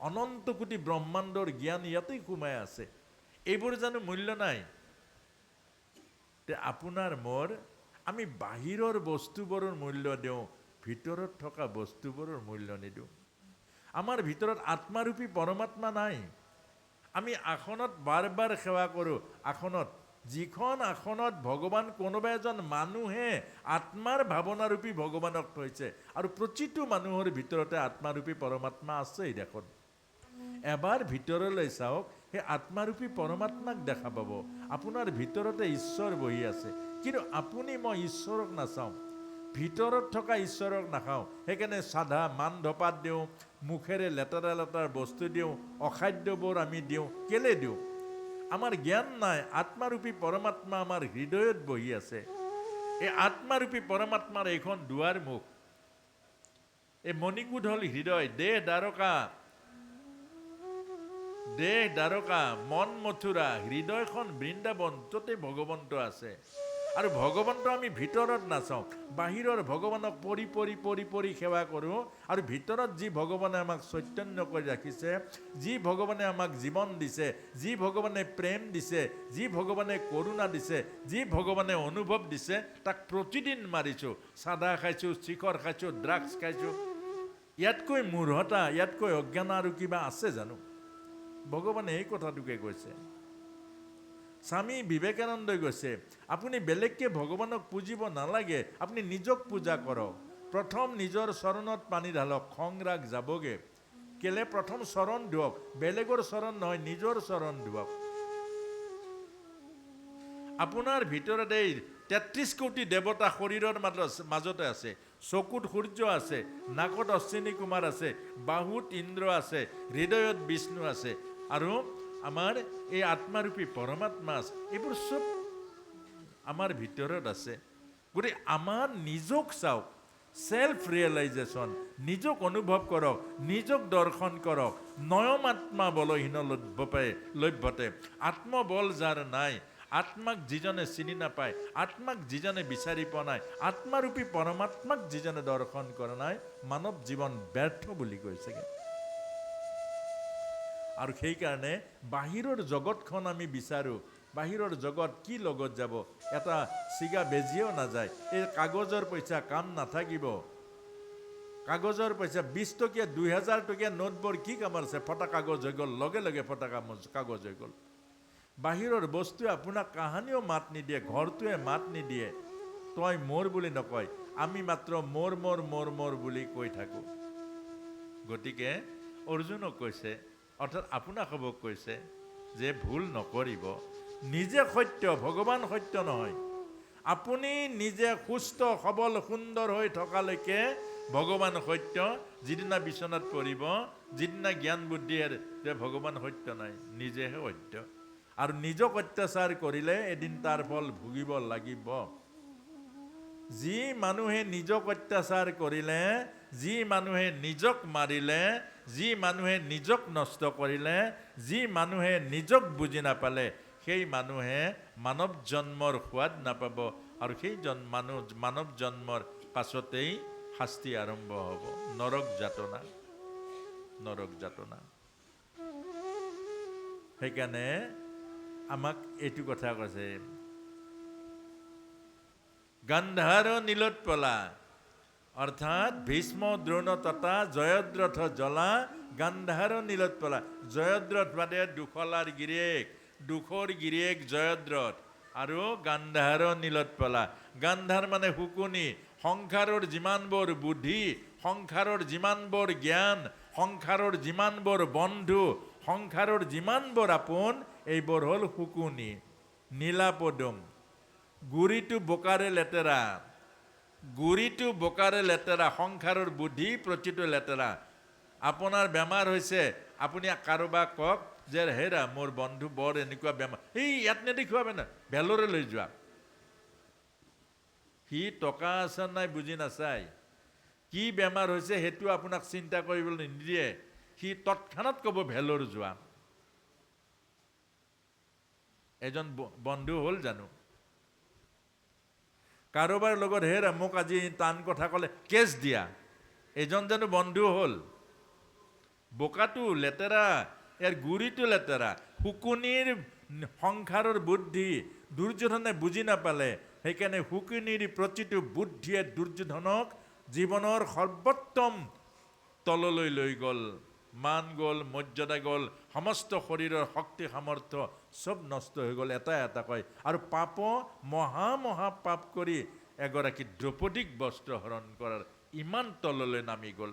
অনন্ত কোটি ব্ৰহ্মাণ্ডৰ জ্ঞান ইয়াতেই সোমাই আছে। এইবোৰ জানো মূল্য নাই? তে আপোনাৰ মোৰ আমি বাহিৰৰ বস্তুবোৰৰ মূল্য দিওঁ, ভিতৰত থকা বস্তুবোৰৰ মূল্য নিদিওঁ। আমাৰ ভিতৰত আত্মাৰূপী পৰমাত্মা নাই। আমি আসনত বাৰ বাৰ সেৱা কৰোঁ। আসনত, যিখন আসনত ভগৱান কোনোবা এজন মানুহে আত্মাৰ ভাৱনাৰূপী ভগৱানক থৈছে, আৰু প্ৰতিটো মানুহৰ ভিতৰতে আত্মাৰূপী পৰমাত্মা আছেই দেখোন। এবাৰ ভিতৰলৈ চাওক, সেই আত্মাৰূপী পৰমাত্মাক দেখা পাব। আপোনাৰ ভিতৰতে ঈশ্বৰ বহি আছে, কিন্তু আপুনি মই ঈশ্বৰক নাচাওঁ, ভিতৰত থকা ঈশ্বৰক নাখাওঁ। সেইকাৰণে চাধা মান ধপাত দিওঁ, মুখেৰে লেতেৰা লেতেৰা বস্তু দিওঁ, অখাদ্যবোৰ আমি দিওঁ। কেলে দিওঁ? আমাৰ জ্ঞান নাই আত্মাৰূপী পৰমাত্মা আমাৰ হৃদয়ত বহি আছে। এই আত্মাৰূপী পৰমাত্মাৰ এইখন দুৱাৰ মুখ, এই মণিকূট হ'ল হৃদয়, দেহ দ্বাৰকা, মন মথুৰা, হৃদয়খন বৃন্দাবন, য'তে ভগৱন্ত আছে। আৰু ভগৱন্ত আমি ভিতৰত নাচাওঁ, বাহিৰৰ ভগৱানক পৰি পৰি পৰি পৰি সেৱা কৰোঁ। আৰু ভিতৰত যি ভগৱানে আমাক চৈতন্য কৰি ৰাখিছে, যি ভগৱানে আমাক জীৱন দিছে, যি ভগৱানে প্ৰেম দিছে, যি ভগৱানে কৰোণা দিছে, যি ভগৱানে অনুভৱ দিছে, তাক প্ৰতিদিন মাৰিছোঁ। চাদা খাইছোঁ, শিখৰ খাইছোঁ, ড্ৰাগছ খাইছোঁ। ইয়াতকৈ মূঢ়তা, ইয়াতকৈ অজ্ঞান আৰু কিবা আছে জানো? ভগৱানে এই কথাটোকে কৈছে। স্বামী বিবেকানন্দই কৈছে, আপুনি বেলেগকে ভগৱানক পুজিব নালাগে, আপুনি নিজক পূজা কৰক। প্ৰথম নিজৰ চৰণত পানী ঢালক, খং ৰাগ যাবগে। কেলে? প্ৰথম চৰণ ধুৱক, বেলেগৰ চৰণ নহয়, নিজৰ চৰণ ধুৱক। আপোনাৰ ভিতৰত এই ৩৩ কোটি দেৱতা শৰীৰৰ মাজতে আছে। চকুত সূৰ্য আছে, নাকত অশ্বিনী কুমাৰ আছে, বাহুত ইন্দ্ৰ আছে, হৃদয়ত বিষ্ণু আছে, আৰু আমাৰ এই আত্মাৰূপী পৰমাত্মা আছে। এইবোৰ চব আমাৰ ভিতৰত আছে। গতিকে আমাৰ নিজক চাওক, সেলফ ৰিয়েলাইজেশ্যন, নিজক অনুভৱ কৰক, নিজক দৰ্শন কৰক। নয়ম আত্মা বলহীন লভ্যতে, আত্মবল যাৰ নাই, আত্মাক যিজনে চিনি নাপায়, আত্মাক যিজনে বিচাৰি পোৱা নাই, আত্মাৰূপী পৰমাত্মাক যিজনে দৰ্শন কৰা নাই, মানৱ জীৱন ব্যৰ্থ বুলি কৈছে। আৰু সেইকাৰণে বাহিৰৰ জগতখন আমি বিচাৰোঁ। বাহিৰৰ জগত কি লগত যাব? এটা চিগা বেজিও নাযায়। এই কাগজৰ পইচা কাম নাথাকিব। কাগজৰ পইচা 20 টকীয়া 2000 টকীয়া নোটবোৰ কি কাম আছে? ফটা কাগজ হৈ গ'ল, লগে লগে ফটা কাগজ হৈ গ'ল। বাহিৰৰ বস্তুৱে আপোনাক কাহানিও মাত নিদিয়ে, ঘৰটোৱে মাত নিদিয়ে। তই মোৰ বুলি নকয়, আমি মাত্ৰ মোৰ মোৰ মোৰ মোৰ বুলি কৈ থাকোঁ। গতিকে অৰ্জুনক কৈছে, অৰ্থাৎ আপোনাক হ'বক কৈছে যে ভুল নকৰিব। নিজে সত্য, ভগৱান সত্য নহয়। আপুনি নিজে সুস্থ সবল সুন্দৰ হৈ থকালৈকে ভগৱান সত্য। যিদিনা বিচনাত পৰিব, যিদিনা জ্ঞান বুদ্ধিৰ ভগৱান সত্য নাই, নিজেহে সত্য। আৰু নিজক অত্যাচাৰ কৰিলে এদিন তাৰ ফল ভুগিব লাগিব। যি মানুহে নিজক অত্যাচাৰ কৰিলে, যি মানুহে নিজক মাৰিলে, যি মানুহে নিজক নষ্ট কৰিলে, যি মানুহে নিজক বুজি নাপালে, সেই মানুহে মানৱ জন্মৰ সোৱাদ নাপাব। আৰু সেই মানৱ জন্মৰ পাছতেই শাস্তি আৰম্ভ হ'ব, নৰক যাতনা, নৰক যাতনা। সেইকাৰণে আমাক এইটো কথা কৈছে, গান্ধাৰ নীলোৎপলা, অৰ্থাৎ ভীষ্ম দ্ৰোণ তথা জয়দ্ৰথ জ্বলা, গান্ধাৰ নীলোৎপলা। জয়দ্ৰথ বাদে দুখলাৰ গিৰিয়েক, দুখৰ গিৰিয়েক জয়দ্ৰথ, আৰু গান্ধাৰ নীলোৎপলা। গান্ধাৰ মানে শুকুনি। সংসাৰৰ যিমানবোৰ বুদ্ধি, সংসাৰৰ যিমানবোৰ জ্ঞান, সংসাৰৰ যিমানবোৰ বন্ধু, সংসাৰৰ যিমানবোৰ আপোন, এইবোৰ হ'ল শুকুনি। নীলাপদুম, গুৰিটো বোকাৰে লেতেৰা, গুৰিটো বোকাৰে লেতেৰা। সংসাৰৰ বুদ্ধি প্ৰতিটো লেতেৰা। আপোনাৰ বেমাৰ হৈছে, আপুনি কাৰোবাক কওক যে হেৰা মোৰ বন্ধু বৰ এনেকুৱা বেমাৰ, এই ইয়াত নেদেখুৱাবে না, ভেলোৰে লৈ যোৱা। সি টকা আছে নাই বুজি নাচায়, কি বেমাৰ হৈছে সেইটো আপোনাক চিন্তা কৰিবলৈ নিদিয়ে। সি তৎক্ষণাত ক'ব ভেলোৰ যোৱা। এজন বন্ধু হ'ল জানো? কাৰোবাৰ লগত হেৰা মোক আজি টান কথা ক'লে কেছ দিয়া, এজন জানো বন্ধু হ'ল? বোকাটো লেতেৰা, ইয়াৰ গুৰিটো লেতেৰা। শুকুনিৰ সংসাৰৰ বুদ্ধি দুৰ্যোধনে বুজি নাপালে, সেইকাৰণে শুকুনিৰ প্ৰতিটো বুদ্ধিয়ে দুৰ্যোধনক জীৱনৰ সৰ্বোত্তম তললৈ লৈ গ'ল। মান গ'ল, মৰ্যাদা গ'ল, সমস্ত শৰীৰৰ শক্তি সামৰ্থ্য চব নষ্ট হৈ গ'ল এটা কয়। আৰু পাপ মহা পাপ কৰি এগৰাকী দ্ৰৌপদীক বস্ত্ৰ হৰণ কৰাৰ ইমান তললৈ নামি গ'ল।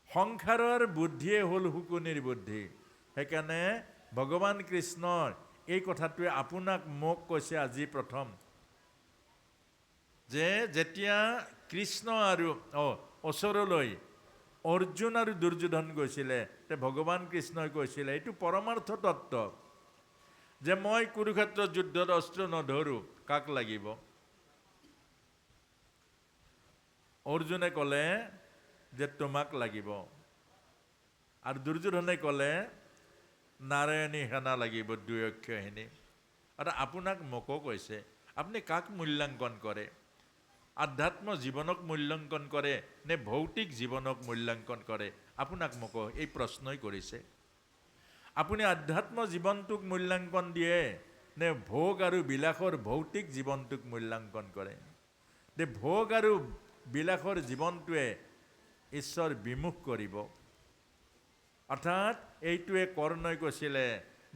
সংসাৰৰ বুদ্ধিয়ে হ'ল শুকুনিৰ বুদ্ধি। সেইকাৰণে ভগৱান কৃষ্ণৰ এই কথাটোৱে আপোনাক মোক কৈছে আজি প্ৰথম, যে যেতিয়া কৃষ্ণ আৰু ওচৰলৈ অৰ্জুন আৰু দুৰ্যোধন গৈছিলে, ভগৱান কৃষ্ণই কৈছিলে, এইটো পৰমাৰ্থ তত্ত্ব, যে মই কুৰুক্ষেত্ৰ যুদ্ধত অস্ত্ৰ নধৰো, কাক লাগিব? অৰ্জুনে ক'লে যে তোমাক লাগিব, আৰু দুৰ্যোধনে ক'লে নাৰায়ণী সেনা লাগিব, দুয়ক্ষখিনি। আৰু আপোনাক মোকো কৈছে, আপুনি কাক মূল্যাংকন কৰে? আধ্যাত্ম জীৱনক মূল্যাংকন কৰে নে ভৌতিক জীৱনক মূল্যাংকন কৰে? আপোনাক মোকো এই প্ৰশ্নই কৰিছে। আপুনি আধ্যাত্ম জীৱনটোক মূল্যাংকন দিয়ে নে ভোগ আৰু বিলাসৰ ভৌতিক জীৱনটোক মূল্যাংকন কৰে? যে ভোগ আৰু বিলাসৰ জীৱনটোৱে ঈশ্বৰ বিমুখ কৰিব। অৰ্থাৎ এইটোৱে কৰ্ণই কৈছিলে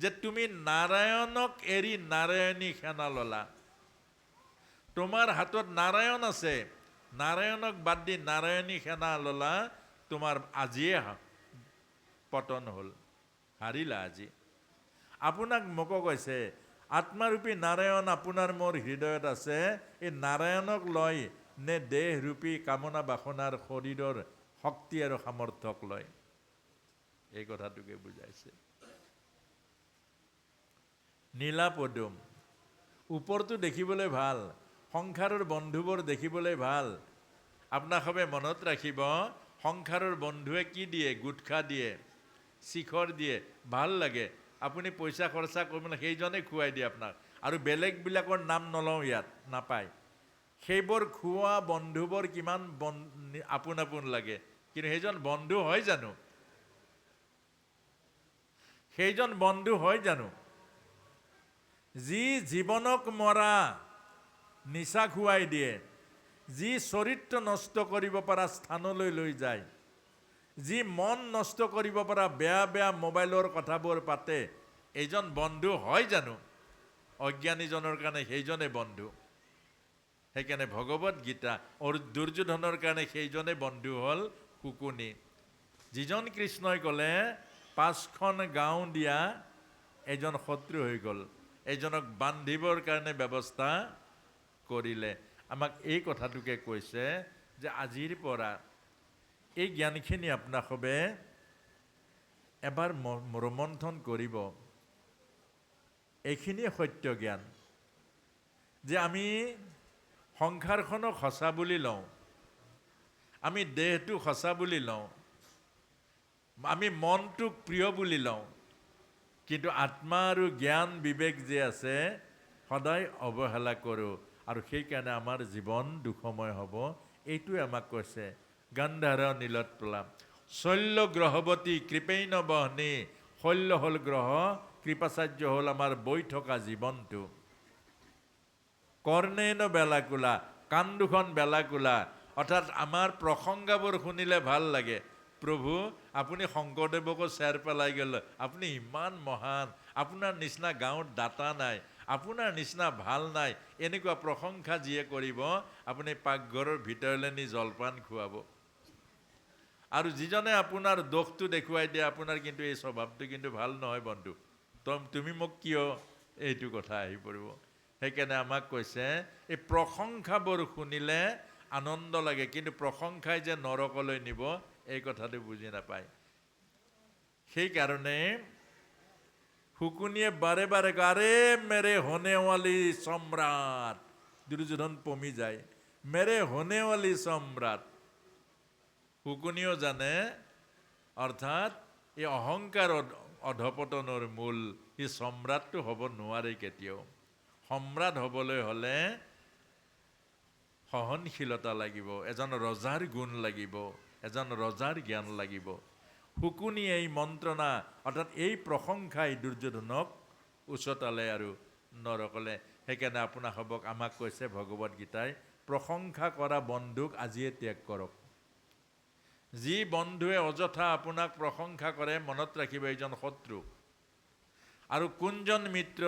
যে তুমি নাৰায়ণক এৰি নাৰায়ণী সেনা ল'লা। তোমাৰ হাতত নাৰায়ণ আছে, নাৰায়ণক বাদ দি নাৰায়ণী সেনা ল'লা, তোমাৰ আজিয়ে পতন হ'ল, হাৰিলা আজি। আপোনাক মোকো কৈছে, আত্মাৰূপী নাৰায়ণ আপোনাৰ মোৰ হৃদয়ত আছে, এই নাৰায়ণক লয় নে দেহৰূপী কামনা বাসনাৰ শৰীৰৰ শক্তি আৰু সামৰ্থ্যক লয়? এই কথাটোকে বুজাইছে। নীলা পদুম, ওপৰটো দেখিবলৈ ভাল, সংসাৰৰ বন্ধুবোৰ দেখিবলৈ ভাল। আপোনাক সবে মনত ৰাখিব, সংসাৰৰ বন্ধুৱে কি দিয়ে? গুটখা দিয়ে, শিখৰ দিয়ে, ভাল লাগে। আপুনি পইচা খৰচা কৰিব, সেইজনে খুৱাই দিয়ে আপোনাক। আৰু বেলেগবিলাকৰ নাম নলওঁ, ইয়াত নাপায়। সেইবোৰ খোৱা বন্ধুবোৰ কিমান আপোন আপোন লাগে, কিন্তু সেইজন বন্ধু হয় জানো? সেইজন বন্ধু হয় জানো? যি জীৱনক মৰা নিচা খুৱাই দিয়ে, যি চৰিত্ৰ নষ্ট কৰিব পৰা স্থানলৈ লৈ যায়, যি মন নষ্ট কৰিব পৰা বেয়া মোবাইলৰ কথাবোৰ পাতে, এইজন বন্ধু হয় জানো? অজ্ঞানীজনৰ কাৰণে সেইজনে বন্ধু। সেইকাৰণে ভগৱত গীতা দুৰ্যোধনৰ কাৰণে সেইজনে বন্ধু হ'ল শুকুনি। যিজন কৃষ্ণই ক'লে 5খন গাঁও দিয়া এজন শত্ৰু হৈ গ'ল, এইজনক বান্ধিবৰ কাৰণে ব্যৱস্থা কৰিলে। আমাক এই কথাটোকে কৈছে যে আজিৰ পৰা এই জ্ঞানখিনি আপোনাক সবে এবাৰ মনোমন্থন কৰিব। এইখিনিয়ে সত্য জ্ঞান, যে আমি সংসাৰখনক সঁচা বুলি লওঁ, আমি দেহটো সঁচা বুলি লওঁ, আমি মনটোক প্ৰিয় বুলি লওঁ, কিন্তু আত্মা আৰু জ্ঞান বিবেক যে আছে সদায় অৱহেলা কৰোঁ, আৰু সেইকাৰণে আমাৰ জীৱন দুখময় হ'ব। এইটোৱে আমাক কৈছে গান্ধাৰ নীলোৎপলা শৈল্য গ্ৰহৱতী কৃপেইন বহনী। শৈল্য হ'ল গ্ৰহ, কৃপাচাৰ্য হ'ল আমাৰ বৈ থকা জীৱনটো। কৰ্ণেন বেলাকুলা, কাণ দুখন বেলাকুলা, অৰ্থাৎ আমাৰ প্ৰসংগাবোৰ শুনিলে ভাল লাগে। প্ৰভু আপুনি শংকৰদেৱকো চেৰ পেলাই গ'ল, আপুনি ইমান মহান, আপোনাৰ নিচিনা গাঁৱত দাতা নাই, আপোনাৰ নিচিনা ভাল নাই, এনেকুৱা প্ৰশংসা যিয়ে কৰিব, আপুনি পাকঘৰৰ ভিতৰলৈ নি জলপান খুৱাব। আৰু যিজনে আপোনাৰ দোষটো দেখুৱাই দিয়ে, আপোনাৰ কিন্তু এই স্বভাৱটো কিন্তু ভাল নহয় বন্ধু, তুমি মোক কিয়, এইটো কথা আহি পৰিব। সেইকাৰণে আমাক কৈছে এই প্ৰশংসাবোৰ শুনিলে আনন্দ লাগে, কিন্তু প্ৰশংসাই যে নৰকলৈ নিব এই কথাটো বুজি নাপায়। সেইকাৰণে শুকুনিয়ে বাৰে বাৰে আৰে মেৰে হোনেৱালী সম্ৰাট, দুৰ্যোধন পমি যায়, মেৰে হোনেৱালী সম্ৰাট। শুকুনিও জানে, অৰ্থাৎ এই অহংকাৰ অধপতনৰ মূল, এই সম্ৰাটটো হ'ব নোৱাৰে কেতিয়াও। সম্ৰাট হ'বলৈ হ'লে সহনশীলতা লাগিব, এজন ৰজাৰ গুণ লাগিব, এজন ৰজাৰ জ্ঞান লাগিব। শুকুনি এই মন্ত্ৰণা অৰ্থাৎ এই প্ৰশংসাই দুৰ্যোধনক উচতালে আৰু নৰকলে। সেইকাৰণে আপোনাসৱক আমাক কৈছে ভগৱত গীতাই, প্ৰশংসা কৰা বন্ধুক আজিয়ে ত্যাগ কৰক। যি বন্ধুৱে অযথা আপোনাক প্ৰশংসা কৰে মনত ৰাখিব এইজন শত্ৰু। আৰু কোনজন মিত্ৰ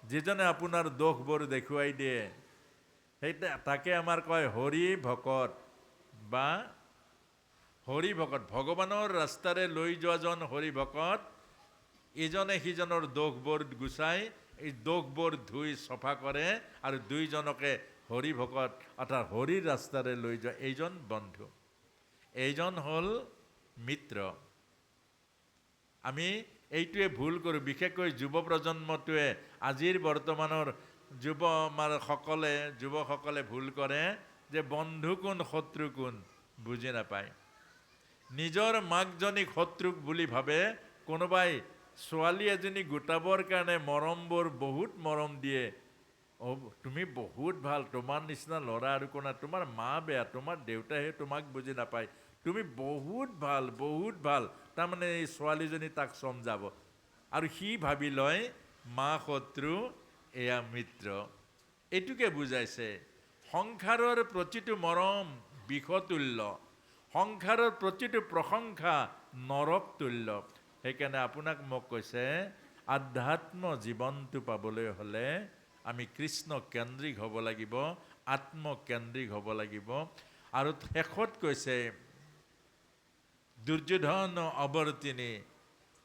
যিজনে আপোনাৰ দোষবোৰ দেখুৱাই দিয়ে, সেইটা তাকে আমাৰ কয় হৰি ভকত বা হৰি ভকত। ভগৱানৰ ৰাস্তাৰে লৈ যোৱাজন হৰি ভকত, ইজনে সিজনৰ দোষবোৰ গুচাই এই দোষবোৰ ধুই চফা কৰে আৰু দুইজনকে হৰি ভকত অৰ্থাৎ হৰিৰ ৰাস্তাৰে লৈ যোৱা এইজন বন্ধু, এইজন হ'ল মিত্ৰ। আমি এইটোৱে ভুল কৰোঁ, বিশেষকৈ যুৱ প্ৰজন্মটোৱে আজিৰ বৰ্তমানৰ যুৱকসকলে ভুল কৰে যে বন্ধু কোন শত্ৰু কোন বুজি নাপায়। নিজৰ মাকজনীক শত্ৰুক বুলি ভাবে। কোনোবাই ছোৱালী এজনী গোটাবৰ কাৰণে মৰমবোৰ বহুত মৰম দিয়ে। তুমি বহুত ভাল, তোমাৰ নিচিনা ল'ৰা আৰু কোনা, তোমাৰ মা বেয়া, তোমাৰ দেউতাইহে তোমাক বুজি নাপায়, তুমি বহুত ভাল বহুত ভাল। তাৰমানে এই ছোৱালীজনী তাক সমজাব আৰু সি ভাবি লয় মা শত্ৰু এয়া মিত্ৰ। এইটোকে বুজাইছে। সংসাৰৰ প্ৰতিটো মৰম বিষতুল্য, সংসাৰৰ প্ৰতিটো প্ৰশংসা নৰক তুল্য। সেইকাৰণে আপোনাক মোক কৈছে আধ্যাত্ম জীৱনটো পাবলৈ হ'লে আমি কৃষ্ণ কেন্দ্ৰিক হ'ব লাগিব, আত্মকেন্দ্ৰিক হ'ব লাগিব। আৰু শেষত কৈছে দুৰ্যোধন অৱৰ্তিনী।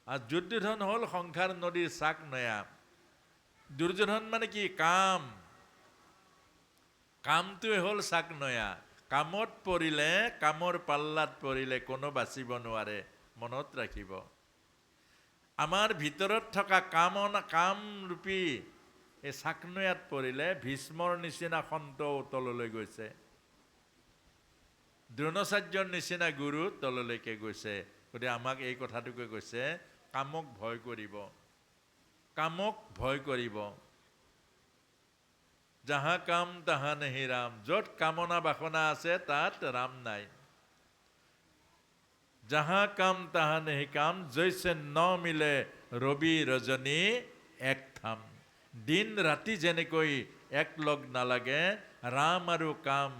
আৰু দুৰ্যোধন হ'ল সংসাৰ নদীৰ চাক নয়া। দুৰ্যোধন মানে কি? কামটোৱে হ'ল চাক নয়া। কামত পৰিলে, কামৰ পাল্লাত পৰিলে কোনো বাচিব নোৱাৰে। মনত ৰাখিব, আমাৰ ভিতৰত থকা কামৰূপী এই চাকনৈয়াত পৰিলে ভীষ্মৰ নিচিনা সন্তও তললৈ গৈছে, দ্ৰোণাচাৰ্যৰ নিচিনা গুৰু তললৈকে গৈছে। গতিকে আমাক এই কথাটোকে কৈছে কামক ভয় কৰিব, কামক ভয় কৰিব। যাহা কাম তাহা নেহি ৰাম। য'ত কামনা বাসনা আছে তাত ৰাম নাই। যাহা কাম তাহা নেহি কাম, জৈছে ন মিলে ৰবি ৰজনী এক থাম। দিন ৰাতি যেনেকৈ একলগ নালাগে, ৰাম আৰু কাম,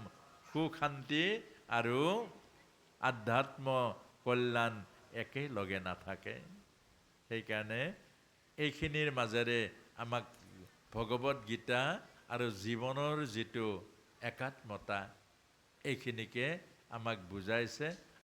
সুখ শান্তি আৰু আধ্যাত্ম কল্যাণ একেলগে নাথাকে। সেইকাৰণে এইখিনিৰ মাজেৰে আমাক ভগৱত গীতা আৰু জীৱনৰ যিটো একাত্মতা এইখিনিকে আমাক বুজাইছে।